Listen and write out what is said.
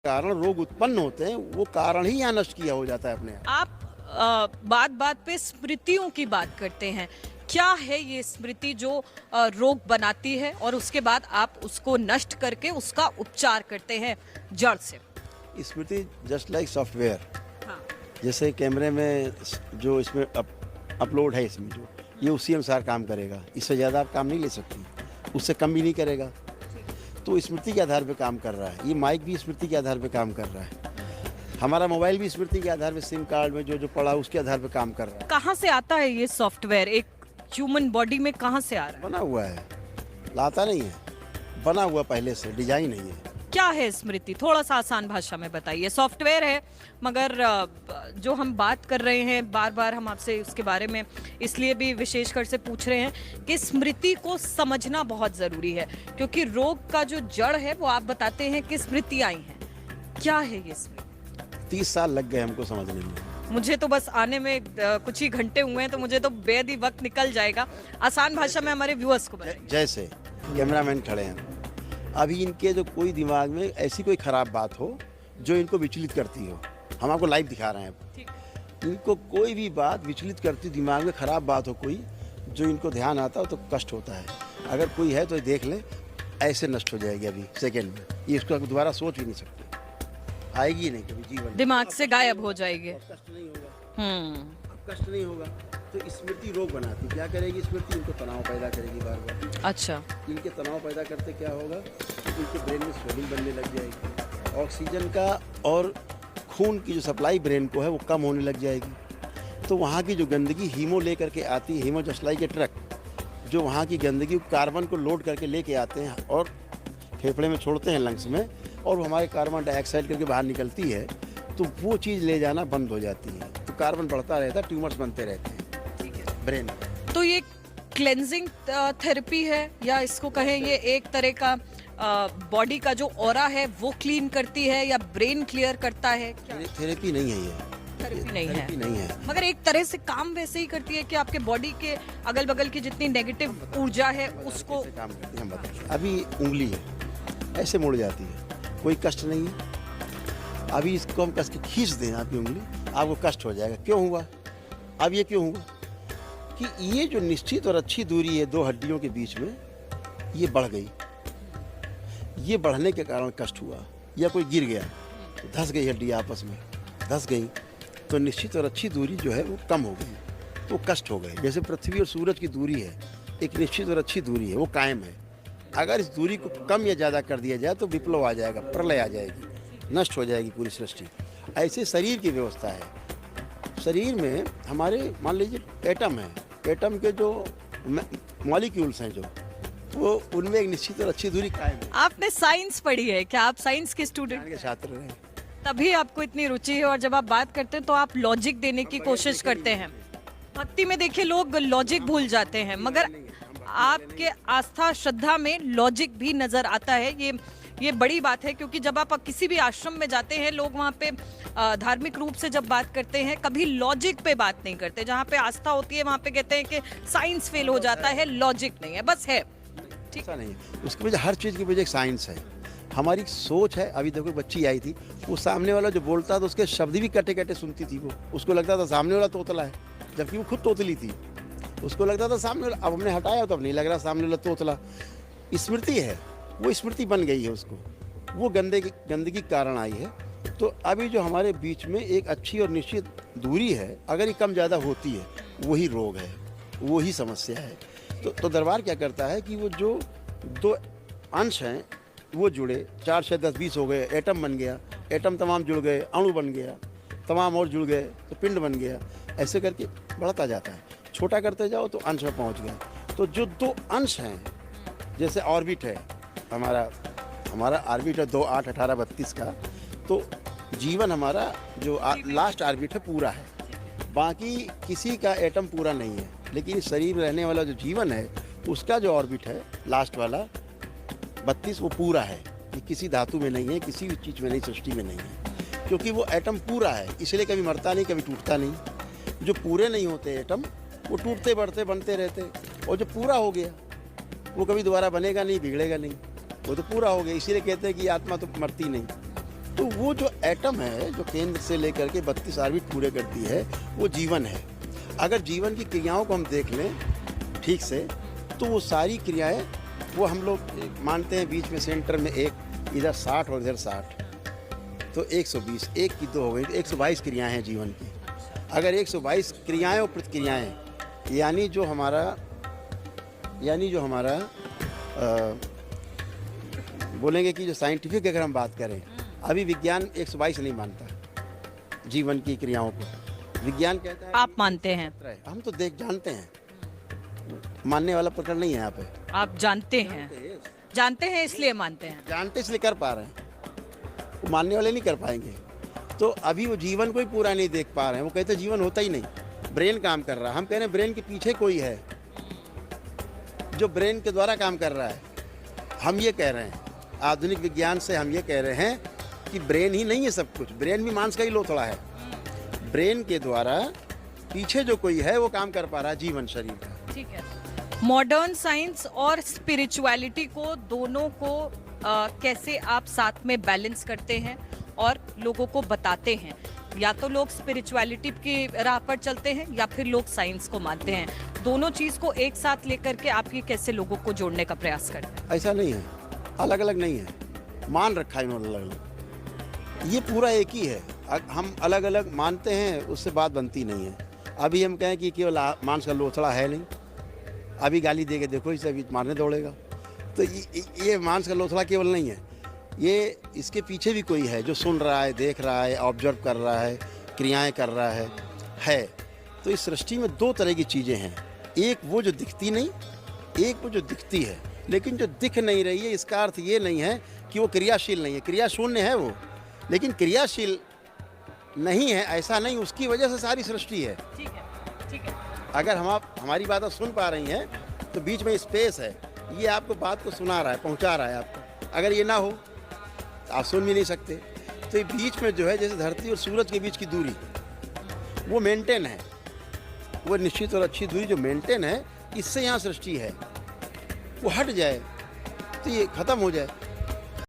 कारण रोग उत्पन्न होते हैं, वो कारण ही यहाँ नष्ट किया हो जाता है अपने आप। आप बात बात पे स्मृतियों की बात करते हैं। क्या है ये स्मृति जो रोग बनाती है और उसके बाद आप उसको नष्ट करके उसका उपचार करते हैं जड़ से? स्मृति जस्ट लाइक सॉफ्टवेयर, हाँ। जैसे कैमरे में जो इसमें अपलोड है, इसमें जो ये उसी अनुसार काम करेगा, इससे ज़्यादा आप काम नहीं ले सकती, उससे कम भी नहीं करेगा। तो स्मृति के आधार पे काम कर रहा है। ये माइक भी स्मृति के आधार पे काम कर रहा है, हमारा मोबाइल भी स्मृति के आधार पे, सिम कार्ड में जो जो पड़ा उसके आधार पे काम कर रहा है। कहाँ से आता है ये सॉफ्टवेयर एक ह्यूमन बॉडी में, कहाँ से आ रहा है? बना हुआ है, लाता नहीं है, बना हुआ पहले से, डिजाइन नहीं है। क्या है स्मृति, थोड़ा सा आसान भाषा में बताइए। सॉफ्टवेयर है, मगर जो हम बात कर रहे हैं, बार बार हम आपसे उसके बारे में इसलिए भी विशेषकर से पूछ रहे हैं कि स्मृति को समझना बहुत जरूरी है, क्योंकि रोग का जो जड़ है वो आप बताते हैं कि स्मृति आई है। क्या है ये स्मृति? 30 साल लग गए हमको समझने में। मुझे तो बस आने में कुछ ही घंटे हुए हैं, तो मुझे तो बेहद ही वक्त निकल जाएगा। आसान भाषा में हमारे व्यूअर्स को बताइए। जैसे कैमरामैन खड़े हैं, अभी इनके जो कोई दिमाग में ऐसी कोई खराब बात हो जो इनको विचलित करती हो, हम आपको लाइव दिखा रहे हैं, इनको कोई भी बात विचलित करती, दिमाग में खराब बात हो कोई जो इनको ध्यान आता हो तो कष्ट होता है। अगर कोई है तो देख ले, ऐसे नष्ट हो जाएगी अभी सेकेंड में, ये इसको दोबारा सोच भी नहीं सकते, आएगी ही नहीं कभी जीवन, दिमाग से गायब हो जाएगी। कष्ट नहीं होगा, अब कष्ट नहीं होगा। तो स्मृति रोग बनाती, क्या करेगी स्मृति? इनको तनाव पैदा करेगी बार बार। अच्छा। इनके तनाव पैदा करते क्या होगा, इनके ब्रेन में स्वेलिंग बनने लग जाएगी, ऑक्सीजन का और खून की जो सप्लाई ब्रेन को है वो कम होने लग जाएगी। तो वहाँ की जो गंदगी हीमो ले करके आती है, haemo just like a truck, जो वहाँ की गंदगी कार्बन को लोड करके लेके आते हैं और फेफड़े में छोड़ते हैं, लंग्स में, और वो हमारे कार्बन डाइऑक्साइड करके बाहर निकलती है, तो वो चीज़ ले जाना बंद हो जाती है। तो कार्बन बढ़ता रहता है, ट्यूमर्स बनते रहते हैं ब्रेन। तो ये क्लेंजिंग थेरेपी है, या इसको कहें ये एक तरह का बॉडी का जो ऑरा है वो क्लीन करती है, या ब्रेन क्लियर करता है? क्या थेरेपी नहीं है ये, थेरेपी थेरेपी नहीं है, मगर एक तरह से काम वैसे ही करती है कि आपके बॉडी के अगल बगल की जितनी नेगेटिव ऊर्जा है उसको कैसे काम करती है हम बताते हैं। अभी उंगली है, ऐसे मुड़ जाती है, कोई कष्ट नहीं है। अभी इसको हम कस के खींच दें आपकी उंगली, आपको कष्ट हो जाएगा। क्यों हुआ? अब ये क्यों हुआ कि ये जो निश्चित और अच्छी दूरी है दो हड्डियों के बीच में, ये बढ़ गई, ये बढ़ने के कारण कष्ट हुआ। या कोई गिर गया, धंस गई हड्डी, आपस में धंस गई, तो निश्चित और अच्छी दूरी जो है वो कम हो गई, तो कष्ट हो गए। जैसे पृथ्वी और सूरज की दूरी है, एक निश्चित और अच्छी दूरी है, वो कायम है। अगर इस दूरी को कम या ज़्यादा कर दिया जाए तो विप्लव आ जाएगा, प्रलय आ जाएगी, नष्ट हो जाएगी पूरी सृष्टि। ऐसे शरीर की व्यवस्था है। शरीर में हमारे मान लीजिए एटम है, एटम के जो मॉलिक्यूल्स हैं जो, वो उनमें एक निश्चित और अच्छी दूरी कायम है। आपने साइंस पढ़ी है क्या? आप साइंस के स्टूडेंट के छात्र रहे, तभी आपको इतनी रुचि है, और जब आप बात करते हैं तो आप लॉजिक देने की कोशिश करते हैं। भक्ति में देखिए लोग लॉजिक भूल जाते हैं, मगर आपके आस्था श्रद्धा में लॉजिक भी नजर आता है। ये बड़ी बात है, क्योंकि जब आप किसी भी आश्रम में जाते हैं, लोग वहाँ पे धार्मिक रूप से जब बात करते हैं कभी लॉजिक पे बात नहीं करते। जहाँ पे आस्था होती है वहाँ पे कहते हैं कि साइंस फेल हो जाता है, लॉजिक नहीं है, बस है। ऐसा नहीं है, उसकी वजह हर चीज़ की वजह एक साइंस है, हमारी सोच है। अभी देखो बच्ची आई थी, वो सामने वाला जो बोलता था उसके शब्द भी कटे कटे सुनती थी, वो उसको लगता था सामने वाला तोतला है, जबकि वो खुद तोतली थी। उसको लगता था सामने वाला, अब हमने हटाया तो अब नहीं लग रहा सामने वाला तोतला। स्मृति है, वो स्मृति बन गई है उसको, वो गंदगी कारण आई है। तो अभी जो हमारे बीच में एक अच्छी और निश्चित दूरी है, अगर ये कम ज़्यादा होती है, वही रोग है, वही समस्या है। तो दरबार क्या करता है कि वो जो दो अंश हैं वो जुड़े, 4 6 10 20 हो गए, एटम बन गया, एटम तमाम जुड़ गए, अणु बन गया, तमाम और जुड़ गए तो पिंड बन गया। ऐसे करके बढ़ता जाता है, छोटा करते जाओ तो अंश में पहुंच गए। तो जो दो अंश हैं, जैसे ऑर्बिट है, हमारा ऑर्बिट है 2 8 18 32 का, तो जीवन हमारा जो लास्ट ऑर्बिट है पूरा है, बाकी किसी का एटम पूरा नहीं है। लेकिन शरीर में रहने वाला जो जीवन है उसका जो ऑर्बिट है लास्ट वाला 32, वो पूरा है। ये किसी धातु में नहीं है, किसी भी चीज़ में नहीं, सृष्टि में नहीं है, क्योंकि वो एटम पूरा है, इसलिए कभी मरता नहीं, कभी टूटता नहीं। जो पूरे नहीं होते एटम, वो टूटते बढ़ते बनते रहते, और जो पूरा हो गया वो कभी दोबारा बनेगा नहीं, बिगड़ेगा नहीं, वो तो पूरा हो गया। इसीलिए कहते हैं कि आत्मा तो मरती नहीं, तो वो जो एटम है, जो केंद्र से लेकर के 32 ऑर्बिट पूरे करती है, वो जीवन है। अगर जीवन की क्रियाओं को हम देख लें ठीक से, तो वो सारी क्रियाएं, वो हम लोग मानते हैं बीच में सेंटर में एक, इधर 60 और इधर 60, तो 120, एक की दो हो गई, 122 क्रियाएं हैं जीवन की। अगर 122 क्रियाएं और प्रतिक्रियाएं, यानी जो हमारा बोलेंगे कि जो साइंटिफिक अगर हम बात करें, अभी विज्ञान 122 नहीं मानता जीवन की क्रियाओं को। विज्ञान कहता है आप मानते हैं? हम तो जानते हैं, मानने वाला प्रकरण नहीं है यहाँ पे। आप जानते हैं इसलिए मानते हैं। जानते इसलिए कर पा रहे हैं, वो मानने वाले नहीं कर पाएंगे। तो अभी वो जीवन को ही पूरा नहीं देख पा रहे हैं। वो कहते जीवन होता ही नहीं, ब्रेन काम कर रहा है। हम कह रहे हैं ब्रेन के पीछे कोई है जो ब्रेन के द्वारा काम कर रहा है। हम ये कह रहे हैं, आधुनिक विज्ञान से हम ये कह रहे हैं कि ब्रेन ही नहीं है सब कुछ, ब्रेन भी मांस का ही लोथड़ा है। ब्रेन के द्वारा पीछे जो कोई है वो काम कर पा रहा है, जीवन शरीर का। ठीक है। मॉडर्न साइंस और स्पिरिचुअलिटी को, दोनों को कैसे आप साथ में बैलेंस करते हैं और लोगों को बताते हैं? या तो लोग स्पिरिचुअलिटी की राह पर चलते हैं या फिर लोग साइंस को मानते हैं। दोनों चीज को एक साथ लेकर के आप ये कैसे लोगों को जोड़ने का प्रयास करते हैं? ऐसा नहीं है, अलग अलग नहीं है, मान रखा है इन्होंने अलग अलग। ये पूरा एक ही है। हम अलग अलग मानते हैं, उससे बात बनती नहीं है। अभी हम कहें कि केवल मांस का लोथड़ा है नहीं, अभी गाली दे के देखो इसे, अभी मारने दौड़ेगा। तो ये मांस का लोथड़ा केवल नहीं है, ये इसके पीछे भी कोई है जो सुन रहा है, देख रहा है, ऑब्जर्व कर रहा है, क्रियाएं कर रहा है। तो इस सृष्टि में दो तरह की चीज़ें हैं, एक वो जो दिखती नहीं, एक वो जो दिखती है। लेकिन जो दिख नहीं रही है, इसका अर्थ ये नहीं है कि वो क्रियाशील नहीं है। क्रिया शून्य है वो, लेकिन क्रियाशील नहीं है ऐसा नहीं, उसकी वजह से सारी सृष्टि है। ठीक है, ठीक है। अगर हमारी बात सुन पा रही हैं, तो बीच में स्पेस है, ये आपको बात को सुना रहा है, पहुंचा रहा है आपको। अगर ये ना हो तो आप सुन भी नहीं सकते। तो ये बीच में जो है, जैसे धरती और सूरज के बीच की दूरी, वो मेंटेन है, वो निश्चित और अच्छी दूरी जो मेंटेन है, इससे यहाँ सृष्टि है। वो हट जाए तो ये खत्म हो जाए।